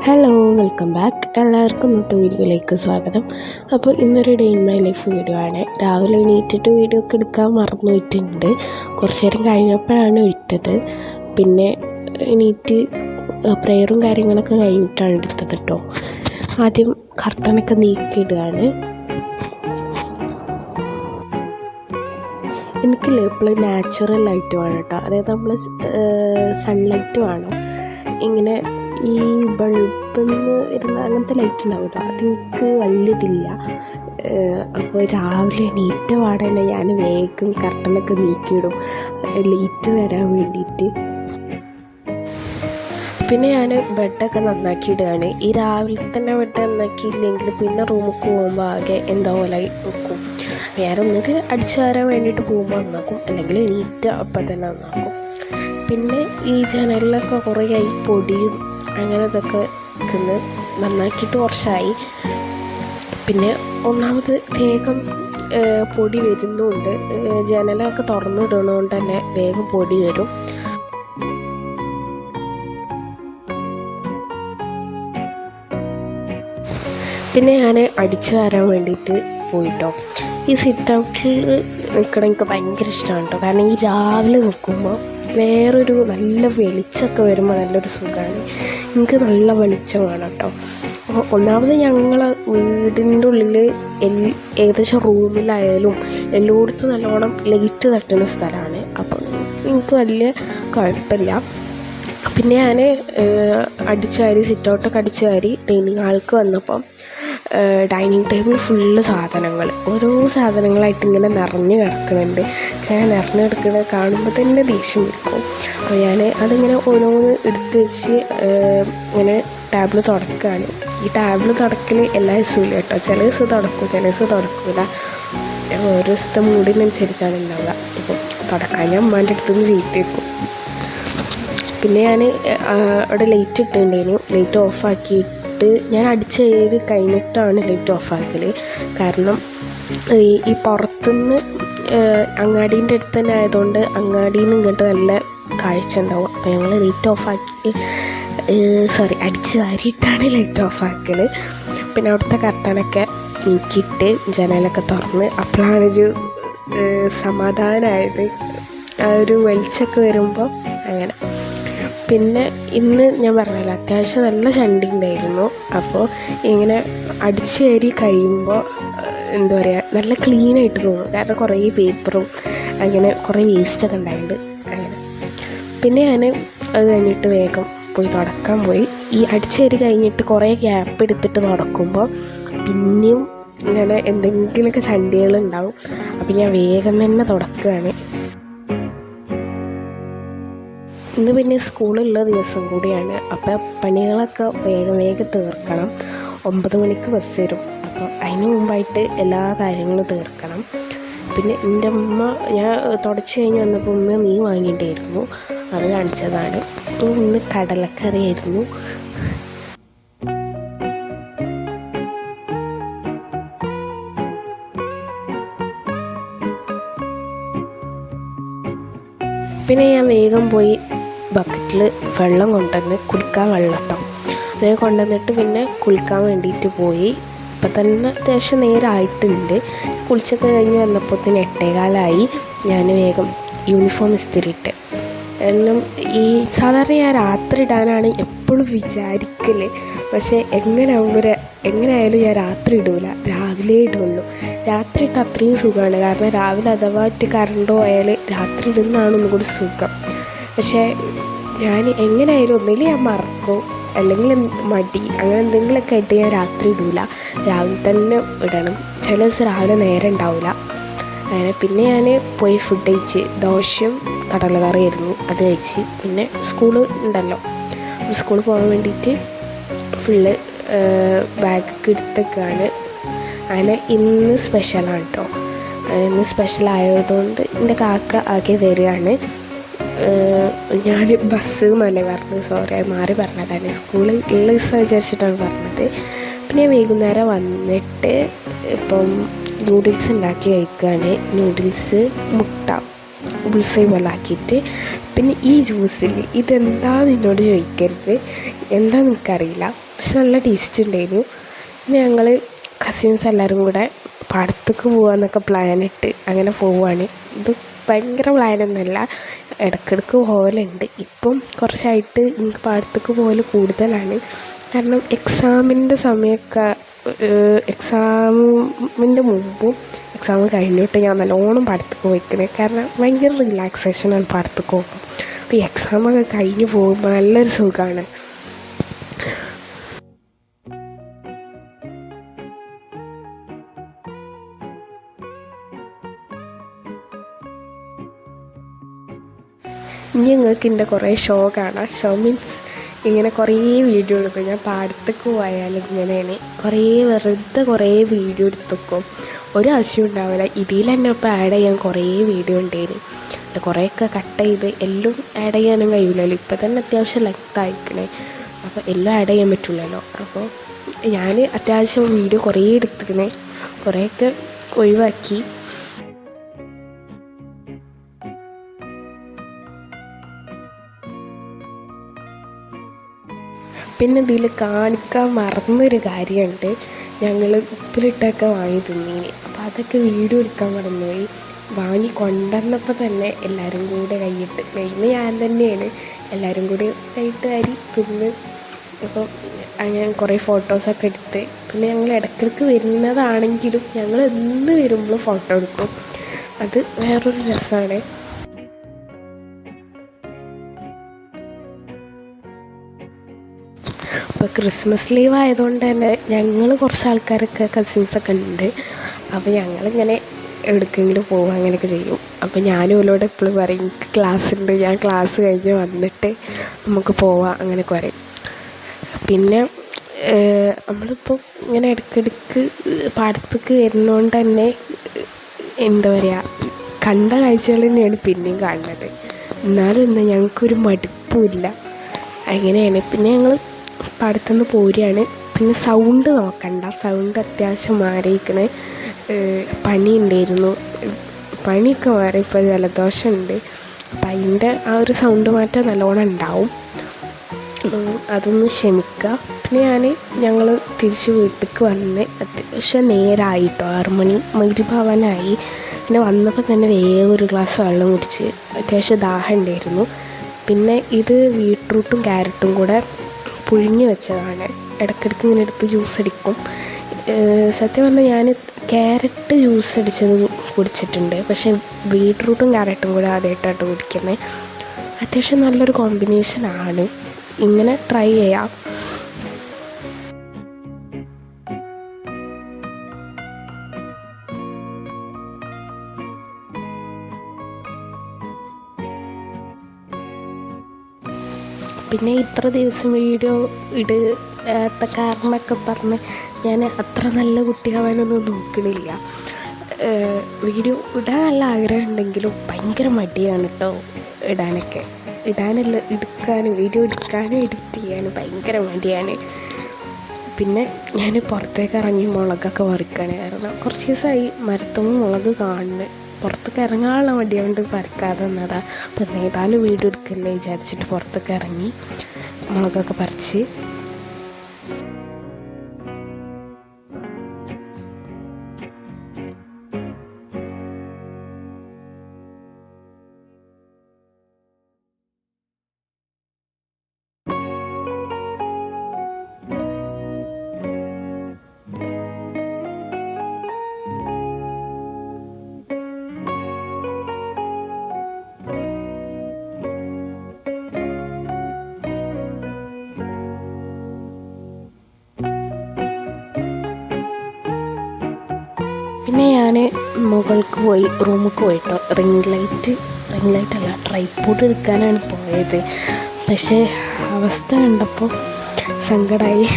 Hello, welcome back. എല്ലാവർക്കും ഇന്നത്തെ വീഡിയോയിലേക്ക് സ്വാഗതം. അപ്പോൾ ഇന്നൊരു day in my life video ആണ്. രാവിലെ എണീറ്റിട്ട് വീഡിയോ ഒക്കെ എടുക്കാൻ മറന്നു പോയിട്ടുണ്ട്. കുറച്ച് നേരം കഴിഞ്ഞപ്പോഴാണ് എടുത്തത്. പിന്നെ എണീറ്റ് പ്രെയറും കാര്യങ്ങളൊക്കെ കഴിഞ്ഞിട്ടാണ് എടുത്തത് കേട്ടോ. ആദ്യം കർട്ടനൊക്കെ നീക്കിയിടുകയാണ്. എനിക്ക് എപ്പോഴും നാച്ചുറൽ ലൈറ്റ് വേണം കേട്ടോ. അതായത് നമ്മൾ സൺലൈറ്റ് വേണം. ഇങ്ങനെ ഈ ബൾബിന്ന് വരുന്ന അങ്ങനത്തെ ലൈറ്റ് ഉണ്ടാവില്ല, അതെനിക്ക് വലിയതില്ല. അപ്പോൾ രാവിലെ എണീറ്റ പാടന്നെ ഞാൻ വേഗം കർട്ടനൊക്കെ നീക്കിയിടും ലൈറ്റ് വരാൻ വേണ്ടിയിട്ട്. പിന്നെ ഞാൻ ബെഡൊക്കെ നന്നാക്കിയിടുകയാണ്. ഈ രാവിലെ തന്നെ ബെഡ് നന്നാക്കിയില്ലെങ്കിൽ പിന്നെ റൂമിൽ പോകുമ്പോൾ ആകെ എന്താ പോലെ വെക്കും. വേറെ ഒന്നുകിൽ അടിച്ചു വരാൻ വേണ്ടിയിട്ട് പോകുമ്പോൾ നന്നാക്കും, അല്ലെങ്കിൽ എണീറ്റ് അപ്പം തന്നെ നന്നാക്കും. പിന്നെ ഈ ജനലിലൊക്കെ കുറേ ആയി പൊടിയും അങ്ങനെ ഇതൊക്കെ വെക്കുന്നത് നന്നാക്കിയിട്ട് കുറച്ചായി. പിന്നെ ഒന്നാമത് വേഗം പൊടി വരുന്നുണ്ട്. ജനലൊക്കെ തുറന്നിടുന്നതുകൊണ്ട് തന്നെ വേഗം പൊടി വരും. പിന്നെ ഞാൻ അടിച്ചു വരാൻ വേണ്ടിയിട്ട് പോയിട്ടോ. ഈ സിറ്റ് ഔട്ടിൽ നിൽക്കണം എനിക്ക് ഭയങ്കര ഇഷ്ടമാണ് കേട്ടോ. കാരണം ഈ രാവിലെ നിൽക്കുമ്പോൾ വേറൊരു നല്ല വെളിച്ചമൊക്കെ വരുമ്പോൾ നല്ലൊരു സുഖമാണ്. എനിക്ക് നല്ല വെളിച്ചം വേണം കേട്ടോ. അപ്പോൾ ഒന്നാമത് ഞങ്ങളെ വീടിൻ്റെ ഉള്ളിൽ ഏകദേശം റൂമിലായാലും എല്ലായിടത്തും നല്ലോണം ലൈറ്റ് തട്ടുന്ന സ്ഥലമാണ്. അപ്പോൾ എനിക്ക് വലിയ കുഴപ്പമില്ല. പിന്നെ ഞാൻ അടിച്ചു വാരി സിറ്റ് ഔട്ടൊക്കെ അടിച്ചു വാരി ഡൈനിങ് ഹാൾക്ക് വന്നപ്പം ഡൈനിങ് ടേബിൾ ഫുള്ള് സാധനങ്ങൾ, ഓരോ സാധനങ്ങളായിട്ട് ഇങ്ങനെ നിറഞ്ഞു കിടക്കുന്നുണ്ട്. ഞാൻ നിറഞ്ഞു കിടക്കുന്നത് കാണുമ്പോൾ തന്നെ ദേഷ്യം വരും. അപ്പോൾ ഞാൻ അതിങ്ങനെ ഓരോന്ന് എടുത്ത് വെച്ച് ഇങ്ങനെ ടേബിൾ തുടക്കുകയാണ്. ഈ ടേബിൾ തുടക്കൽ എല്ലാ ദിവസവും ഇല്ല കേട്ടോ. ചില ദിവസം തുടക്കും, ചില ദിവസം തുടക്കില്ല. ഓരോ ദിവസത്തെ മൂഡിനനുസരിച്ചാണ് ഉണ്ടാവുക. ഇപ്പോൾ തുടക്കാൻ ഞാൻ അമ്മാൻ്റെ അടുത്തുനിന്ന് ചീത്ത വെക്കും. പിന്നെ ഞാൻ അവിടെ ലൈറ്റ് ഇട്ടിട്ടുണ്ടായിരുന്നു. ലൈറ്റ് ഓഫാക്കിയിട്ട് ഞാൻ അടിച്ച് കയറി കഴിഞ്ഞിട്ടാണ് ലൈറ്റ് ഓഫാക്കൽ. കാരണം ഈ പുറത്തുനിന്ന് അങ്ങാടീൻ്റെ അടുത്ത് തന്നെ ആയതുകൊണ്ട് അങ്ങാടിയിൽ നിന്ന് ഇങ്ങോട്ട് നല്ല കാഴ്ച ഉണ്ടാവും. അപ്പോൾ ഞങ്ങൾ ലൈറ്റ് ഓഫാക്കി അടിച്ച് വാരിയിട്ടാണ് ലൈറ്റ് ഓഫാക്കൽ. പിന്നെ അവിടുത്തെ കർട്ടനൊക്കെ നീക്കിയിട്ട് ജനലൊക്കെ തുറന്ന് അപ്പോഴാണൊരു സമാധാനമായത്. ആ ഒരു വെളിച്ചമൊക്കെ വരുമ്പോൾ അങ്ങനെ. പിന്നെ ഇന്ന് ഞാൻ പറഞ്ഞല്ലോ അത്യാവശ്യം നല്ല ചണ്ടി ഉണ്ടായിരുന്നു. അപ്പോൾ ഇങ്ങനെ അടിച്ചു കയറി കഴിയുമ്പോൾ എന്താ പറയുക, നല്ല ക്ലീനായിട്ട് തോന്നും. കാരണം കുറേ പേപ്പറും അങ്ങനെ കുറേ വേസ്റ്റൊക്കെ ഉണ്ടായിട്ടുണ്ട് അങ്ങനെ. പിന്നെ ഞാൻ അത് കഴിഞ്ഞിട്ട് വേഗം പോയി തുടക്കാൻ പോയി. ഈ അടിച്ചു കയറി കഴിഞ്ഞിട്ട് കുറേ ഗ്യാപ്പ് എടുത്തിട്ട് തുടക്കുമ്പോൾ പിന്നെയും ഇങ്ങനെ എന്തെങ്കിലുമൊക്കെ ചണ്ടികളുണ്ടാവും. അപ്പോൾ ഞാൻ വേഗം തന്നെ തുടക്കുകയാണ്. ഇന്ന് പിന്നെ സ്കൂളുള്ള ദിവസം കൂടിയാണ്. അപ്പോൾ പണികളൊക്കെ വേഗം തീർക്കണം. 9 മണിക്ക് ബസ് വരും. അപ്പോൾ അതിന് മുമ്പായിട്ട് എല്ലാ കാര്യങ്ങളും തീർക്കണം. പിന്നെ എൻ്റെ അമ്മ ഞാൻ തുടച്ച് കഴിഞ്ഞ് വന്നപ്പോൾ മീൻ വാങ്ങിയിട്ടായിരുന്നു, അത് കാണിച്ചതാണ്. ഇന്ന് കടലക്കറിയായിരുന്നു. പിന്നെ ഞാൻ വേഗം പോയി ബക്കറ്റിൽ വെള്ളം കൊണ്ടുവന്ന് കുടിക്കാൻ വെള്ളം കേട്ടോ. അതിനെ കൊണ്ടുവന്നിട്ട് പിന്നെ കുളിക്കാൻ വേണ്ടിയിട്ട് പോയി. ഇപ്പം തന്നെ അത്യാവശ്യം നേരമായിട്ടുണ്ട്. കുളിച്ചൊക്കെ കഴിഞ്ഞ് വന്നപ്പോൾ 8:15. ഞാൻ വേഗം യൂണിഫോം ഇസ്തിരിയിട്ട്. കാരണം ഈ സാധാരണ ഞാൻ രാത്രി ഇടാനാണ് എപ്പോഴും വിചാരിക്കൽ. പക്ഷേ എങ്ങനെയായാലും ഞാൻ രാത്രി ഇടൂല, രാവിലെ ഇടുള്ളൂ. രാത്രി ഇട്ട് അത്രയും സുഖമാണ്. കാരണം രാവിലെ അഥവാ കറണ്ട് പോയാൽ രാത്രി ഇടുന്നതാണ് ഒന്നുകൂടി സുഖം. പക്ഷേ ഞാൻ എങ്ങനെയായാലും ഒന്നുകിൽ ഞാൻ മറക്കും, അല്ലെങ്കിൽ മടി, അങ്ങനെ എന്തെങ്കിലുമൊക്കെ ആയിട്ട് ഞാൻ രാത്രി ഇടൂല. രാവിലെ തന്നെ ഇടണം. ചില ദിവസം രാവിലെ നേരം ഉണ്ടാവില്ല അങ്ങനെ. പിന്നെ ഞാൻ പോയി ഫുഡ് കഴിച്ച് ദോശയും കടലക്കറിയായിരുന്നു, അത് കഴിച്ച്. പിന്നെ സ്കൂൾ ഉണ്ടല്ലോ, സ്കൂളിൽ പോകാൻ വേണ്ടിയിട്ട് ഫുള്ള് ബാഗൊക്കെ എടുത്തൊക്കെയാണ്. അങ്ങനെ ഇന്ന് സ്പെഷ്യലാണ് കേട്ടോ. ഇന്ന് സ്പെഷ്യലായതുകൊണ്ട് എൻ്റെ കാക്ക ആക്കി തരികയാണ്. ഞാൻ ബസ് എന്നല്ലേ പറഞ്ഞത്, സോറി മാറി പറഞ്ഞതാണ്. സ്കൂളിൽ ഉള്ള ദിവസം വിചാരിച്ചിട്ടാണ് പറഞ്ഞത്. പിന്നെ വൈകുന്നേരം വന്നിട്ട് ഇപ്പം നൂഡിൽസ് ഉണ്ടാക്കി കഴിക്കുകയാണ്. നൂഡിൽസ് മുട്ട ബുൾസൈ പോലെ ആക്കിയിട്ട്. പിന്നെ ഈ ജ്യൂസിൽ ഇതെന്താണെന്ന് എന്നോട് ചോദിക്കരുത്, എന്താണെന്ന് എനിക്കറിയില്ല. പക്ഷെ നല്ല ടേസ്റ്റ് ഉണ്ടായിരുന്നു. പിന്നെ ഞങ്ങൾ കസിൻസ് എല്ലാവരും കൂടെ പാടത്തേക്ക് പോകാമെന്നൊക്കെ പ്ലാനിട്ട് അങ്ങനെ പോവുകയാണ്. ഇത് ഭയങ്കര പ്ലാനൊന്നുമല്ല, ഇടയ്ക്കിടയ്ക്ക് പോകലുണ്ട്. ഇപ്പം കുറച്ചായിട്ട് എനിക്ക് പാടത്തേക്ക് പോകൽ കൂടുതലാണ്. കാരണം എക്സാമിൻ്റെ സമയമൊക്കെ എക്സാമിൻ്റെ മുമ്പും എക്സാം കഴിഞ്ഞിട്ട് ഞാൻ നല്ലോണം പാടത്തേക്ക് പോയിക്കണേ. കാരണം ഭയങ്കര റിലാക്സേഷനാണ് പാടത്തേക്ക് പോകുമ്പോൾ. അപ്പോൾ ഈ എക്സാമൊക്കെ കഴിഞ്ഞ് പോകുമ്പോൾ നല്ലൊരു സുഖമാണ്. ഇനി നിങ്ങൾക്ക് എൻ്റെ കുറേ ഷോ കാണാം. ഷോ മീൻസ് ഇങ്ങനെ കുറേ വീഡിയോ എടുക്കും. ഞാൻ പാടത്തേക്ക് പോയാലും ഇങ്ങനെയാണ് കുറേ വീഡിയോ എടുത്തേക്കും. ഒരാവശ്യം ഉണ്ടാവില്ല. ഇതിൽ തന്നെ ഇപ്പോൾ ആഡ് ചെയ്യാൻ കുറേ വീഡിയോ ഉണ്ടായിരുന്നു. കുറേയൊക്കെ കട്ട് ചെയ്ത് എല്ലാം ആഡ് ചെയ്യാനും കഴിയില്ലല്ലോ. ഇപ്പം തന്നെ അത്യാവശ്യം ലെങ്ത് ആയിക്കണേ. അപ്പോൾ എല്ലാം ആഡ് ചെയ്യാൻ പറ്റില്ലല്ലോ. അപ്പോൾ ഞാൻ അത്യാവശ്യം വീഡിയോ കുറേ എടുത്തിക്കണേ, കുറേയൊക്കെ ഒഴിവാക്കി. പിന്നെ ഇതിൽ കാണിക്കാൻ മറന്നൊരു കാര്യമുണ്ട്. ഞങ്ങൾ ഉപ്പിലിട്ടൊക്കെ വാങ്ങി തിന്നീന്. അപ്പോൾ അതൊക്കെ വീഡിയോ എടുക്കാൻ മറന്നുപോയി. വാങ്ങി കൊണ്ടുവന്നപ്പോൾ തന്നെ എല്ലാവരും കൂടെ കൈയിട്ട്, മെയിൻ ഞാൻ തന്നെയാണ് എല്ലാവരും കൂടി കൈയിട്ട് അരി തിന്ന്. അപ്പോൾ ഞാൻ കുറേ ഫോട്ടോസൊക്കെ എടുത്ത്. പിന്നെ ഞങ്ങൾ ഇടയ്ക്കിടയ്ക്ക് വരുന്നതാണെങ്കിലും ഞങ്ങൾ എന്ന് വരുമ്പോഴും ഫോട്ടോ എടുക്കും. അത് വേറൊരു രസമാണ്. അപ്പോൾ ക്രിസ്മസ് ലീവ് ആയതുകൊണ്ട് തന്നെ ഞങ്ങൾ കുറച്ച് ആൾക്കാരൊക്കെ കസിൻസൊക്കെ ഉണ്ട്. അപ്പോൾ ഞങ്ങളിങ്ങനെ എവിടേക്കെങ്കിലും പോകുക അങ്ങനെയൊക്കെ ചെയ്യും. അപ്പോൾ ഞാനും ഓലോട് എപ്പോഴും പറയും എനിക്ക് ക്ലാസ് ഉണ്ട്, ഞാൻ ക്ലാസ് കഴിഞ്ഞ് വന്നിട്ട് നമുക്ക് പോവാം അങ്ങനെയൊക്കെ പറയും. പിന്നെ നമ്മളിപ്പോൾ ഇങ്ങനെ ഇടയ്ക്കിടയ്ക്ക് പാടത്തേക്ക് വരുന്നതുകൊണ്ട് തന്നെ എന്താ പറയുക, കണ്ട കാഴ്ചകൾ തന്നെയാണ് പിന്നെയും കാണുന്നത്. എന്നാലും എന്താ ഞങ്ങൾക്കൊരു മടുപ്പുമില്ല. അങ്ങനെയാണ്. പിന്നെ ഞങ്ങൾ പാടത്തുനിന്ന് പോരുകയാണ്. പിന്നെ സൗണ്ട് നോക്കണ്ട, സൗണ്ട് അത്യാവശ്യം മാറിയിരിക്കണേ. പനി ഉണ്ടായിരുന്നു, പനിയൊക്കെ മാറി, ഇപ്പോൾ ജലദോഷമുണ്ട്. അപ്പം അതിൻ്റെ ആ ഒരു സൗണ്ട് മാറ്റം നല്ലോണം ഉണ്ടാവും, അതൊന്ന് ക്ഷമിക്കുക. പിന്നെ ഞങ്ങൾ തിരിച്ച് വീട്ടിലേക്ക് വന്ന് അത്യാവശ്യം നേരമായിട്ടോ, 6 മണി മഗ്‌രിബാവാനായി. പിന്നെ വന്നപ്പോൾ തന്നെ വേഗം ഒരു ഗ്ലാസ് വെള്ളം കുടിച്ച്, അത്യാവശ്യം ദാഹം ഉണ്ടായിരുന്നു. പിന്നെ ഇത് ബീട്രൂട്ടും ക്യാരറ്റും കൂടെ പുഴുങ്ങി വെച്ചതാണ്. ഇടയ്ക്കിടയ്ക്ക് ഇങ്ങനെ എടുത്ത് ജ്യൂസ് അടിക്കും. സത്യം പറഞ്ഞാൽ ഞാൻ ക്യാരറ്റ് ജ്യൂസ് അടിച്ചത് കുടിച്ചിട്ടുണ്ട്, പക്ഷേ ബീട്രൂട്ടും ക്യാരറ്റും കൂടെ ആദ്യമായിട്ടാണ് കുടിക്കുന്നത്. അത്യാവശ്യം നല്ലൊരു കോമ്പിനേഷനാണ്, ഇങ്ങനെ ട്രൈ ചെയ്യാം. പിന്നെ ഇത്ര ദിവസം വീഡിയോ ഇടാത്ത കാരണമൊക്കെ പറഞ്ഞ് ഞാൻ അത്ര നല്ല കുട്ടിയാവാനൊന്നും നോക്കണില്ല. വീഡിയോ ഇടാൻ നല്ല ആഗ്രഹം ഉണ്ടെങ്കിലും ഭയങ്കര മടിയാണ് കേട്ടോ ഇടാനല്ല, വീഡിയോ എടുക്കാനും എഡിറ്റ് ചെയ്യാനും ഭയങ്കര മടിയാണ്. പിന്നെ ഞാൻ പുറത്തേക്ക് ഇറങ്ങി മുളകൊക്കെ പറിക്കുകയാണ്. കാരണം കുറച്ച് ദിവസമായി മരത്തുമ്പോൾ മുളക് കാണുന്നത്, പുറത്തേക്ക് ഇറങ്ങാനുള്ള മടി കൊണ്ട് പറിക്കാതെ നിന്നതാണ്. അപ്പം ഏതായാലും വീഡിയോ എടുക്കല്ലേ വിചാരിച്ചിട്ട് പുറത്തേക്ക് ഇറങ്ങി മുളകൊക്കെ പറിച്ച്. പിന്നെ ഞാൻ മുകൾക്ക് പോയി, റൂമിലേക്ക് പോയിട്ടോ. റിംഗ് ലൈറ്റ് അല്ല, ട്രൈപോഡ് എടുക്കാനാണ് പോയത്. പക്ഷേ അവസ്ഥ കണ്ടപ്പോൾ സങ്കടമായി.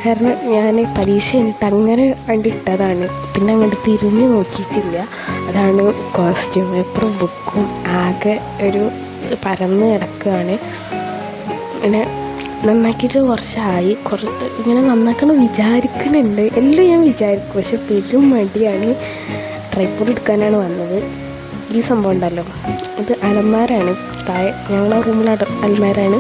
കാരണം ഞാൻ പരീക്ഷ കഴിഞ്ഞിട്ട് അങ്ങനെ കണ്ടിട്ടതാണ്, പിന്നെ അങ്ങോട്ട് തിരിഞ്ഞ് നോക്കിയിട്ടില്ല. അതാണ് കോസ്റ്റ്യൂം പേപ്പറും ബുക്കും ആകെ ഒരു പരന്ന് കിടക്കുകയാണ്. പിന്നെ നന്നാക്കിയിട്ട് കുറച്ചായി, ഇങ്ങനെ നന്നാക്കണം വിചാരിക്കുന്നുണ്ട്, എല്ലാം ഞാൻ വിചാരിക്കും. പക്ഷെ പെരും മടിയാണ്. ട്രൈപോഡ് എടുക്കാനാണ് വന്നത്. ഈ സംഭവം ഉണ്ടല്ലോ, ഇത് അലമാരാണ്, താഴെ ഞങ്ങളെ റൂമിൽ അലമാരാണ്.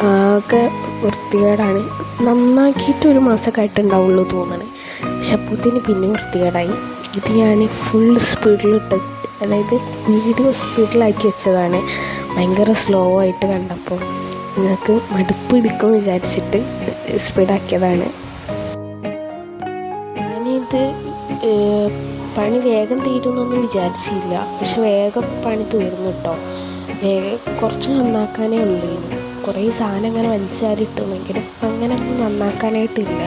ആകെ വൃത്തികേടാണ്. നന്നാക്കിയിട്ട് ഒരു മാസമൊക്കെ ആയിട്ടുണ്ടാവുള്ളൂ തോന്നണേ. പക്ഷെ അപ്പോഴത്തേന് പിന്നെ വൃത്തികേടായി. ഇത് ഞാൻ ഫുൾ സ്പീഡിലിട്ട്, അതായത് വീഡിയോ സ്പീഡിലാക്കി വെച്ചതാണ്. ഭയങ്കര സ്ലോ ആയിട്ട് കണ്ടപ്പോൾ നിങ്ങൾക്ക് മടുപ്പ് പിടിക്കുമെന്ന് വിചാരിച്ചിട്ട് സ്പീഡാക്കിയതാണ്. ഞാനിത് പണി വേഗം തീരുമെന്നൊന്നും വിചാരിച്ചില്ല. പക്ഷെ വേഗം പണി തീർന്നു കേട്ടോ. കുറച്ച് നന്നാക്കാനേ ഉള്ളൂ. കുറേ സാധനം അങ്ങനെ വലിച്ചാരിട്ടുണ്ടെങ്കിലും അങ്ങനെ നന്നാക്കാനായിട്ടില്ല.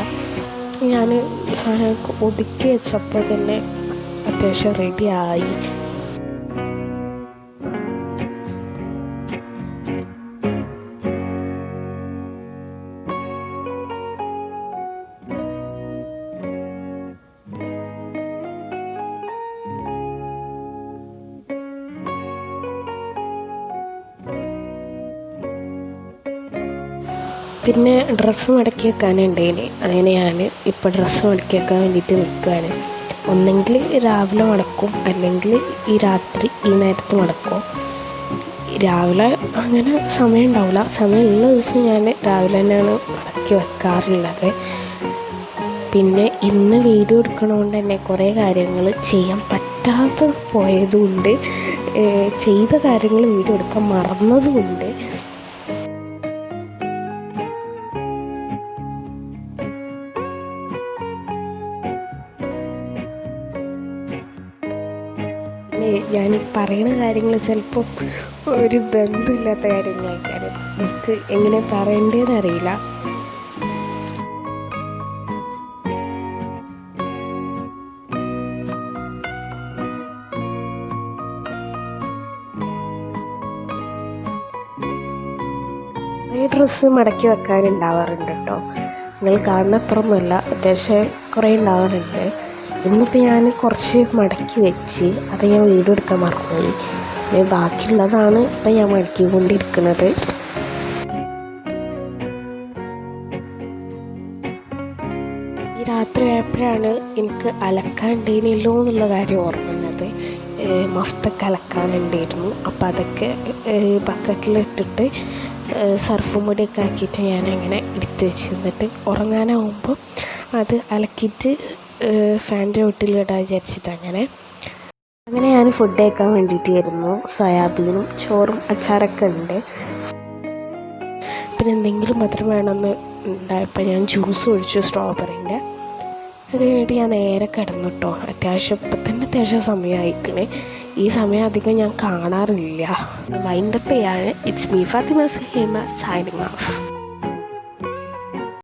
ഞാൻ സാധനം ഒതുക്കി വെച്ചപ്പോൾ തന്നെ അത്യാവശ്യം റെഡിയായി. പിന്നെ ഡ്രസ്സ് മടക്കി വെക്കാനുണ്ടേന്. അങ്ങനെ ഞാൻ ഇപ്പോൾ ഡ്രസ്സ് മടക്കി വെക്കാൻ വേണ്ടിയിട്ട് നിൽക്കുകയാണ്. ഒന്നെങ്കിൽ രാവിലെ മടക്കും, അല്ലെങ്കിൽ ഈ രാത്രി ഈ നേരത്ത് മടക്കും. രാവിലെ അങ്ങനെ സമയം ഉണ്ടാവില്ല. സമയമുള്ള ദിവസം ഞാൻ രാവിലെ തന്നെയാണ് മടക്കി വെക്കാറുള്ളത്. പിന്നെ ഇന്ന് വീഡിയോ എടുക്കണതുകൊണ്ട് തന്നെ കുറേ കാര്യങ്ങൾ ചെയ്യാൻ പറ്റാതെ പോയതുകൊണ്ട്, ചെയ്ത കാര്യങ്ങൾ വീഡിയോ എടുക്കാൻ മറന്നതുകൊണ്ട് ഞാൻ പറയുന്ന കാര്യങ്ങൾ ചിലപ്പോൾ ഒരു ബന്ധമില്ലാത്ത കാര്യങ്ങളായിരിക്കും. എനിക്ക് എങ്ങനെ പറയേണ്ടതെന്ന് അറിയില്ല. കുറേ ഡ്രസ്സ് മടക്കി വെക്കാനുണ്ടാവാറുണ്ട് കേട്ടോ. നിങ്ങൾ കാണുന്ന അത്രയൊന്നുമല്ല, അത്യാവശ്യം കുറേ ഉണ്ടാവാറുണ്ട്. ഇന്നിപ്പോൾ ഞാൻ കുറച്ച് മടക്കി വെച്ച് അത് ഞാൻ വീഡിയോ എടുക്കാൻ മറന്നുപോയി. ബാക്കിയുള്ളതാണ് ഇപ്പം ഞാൻ മടക്കിക്കൊണ്ടിരിക്കുന്നത്. ഈ രാത്രി ആയപ്പോഴാണ് എനിക്ക് അലക്കാണ്ടേനല്ലോ എന്നുള്ള കാര്യം ഓർമ്മ വന്നത്. മഫ്തൊക്കെ അലക്കാനുണ്ടായിരുന്നു. അപ്പോൾ അതൊക്കെ ബക്കറ്റിലിട്ടിട്ട് സർഫും പൊടിയൊക്കെ ആക്കിയിട്ട് ഞാനങ്ങനെ എടുത്ത് വെച്ചിരുന്നിട്ട് ഉറങ്ങാനാവുമ്പോൾ അത് അലക്കിയിട്ട് ഫാൻ്റെ ചോട്ടിലിടാൻ വിചാരിച്ചിട്ട് അങ്ങനെ ഞാൻ ഫുഡ് കഴിക്കാൻ വേണ്ടിയിട്ടായിരുന്നു. സോയാബീനും ചോറും അച്ചാറൊക്കെ ഉണ്ട്. പിന്നെ എന്തെങ്കിലും മധുരം വേണമെന്ന് ഉണ്ടായപ്പോൾ ഞാൻ ജ്യൂസ് ഒഴിച്ചു, സ്ട്രോബെറിൻ്റെ. അത് കഴിഞ്ഞിട്ട് ഞാൻ നേരെ കിടന്നു കേട്ടോ. ഇപ്പം തന്നെ അത്യാവശ്യം സമയമായിക്കണേ. ഈ സമയം അധികം ഞാൻ കാണാറില്ല. വൈൻഡപ്പ് ചെയ്യാണ്. It's me Fathima Suhaima signing of.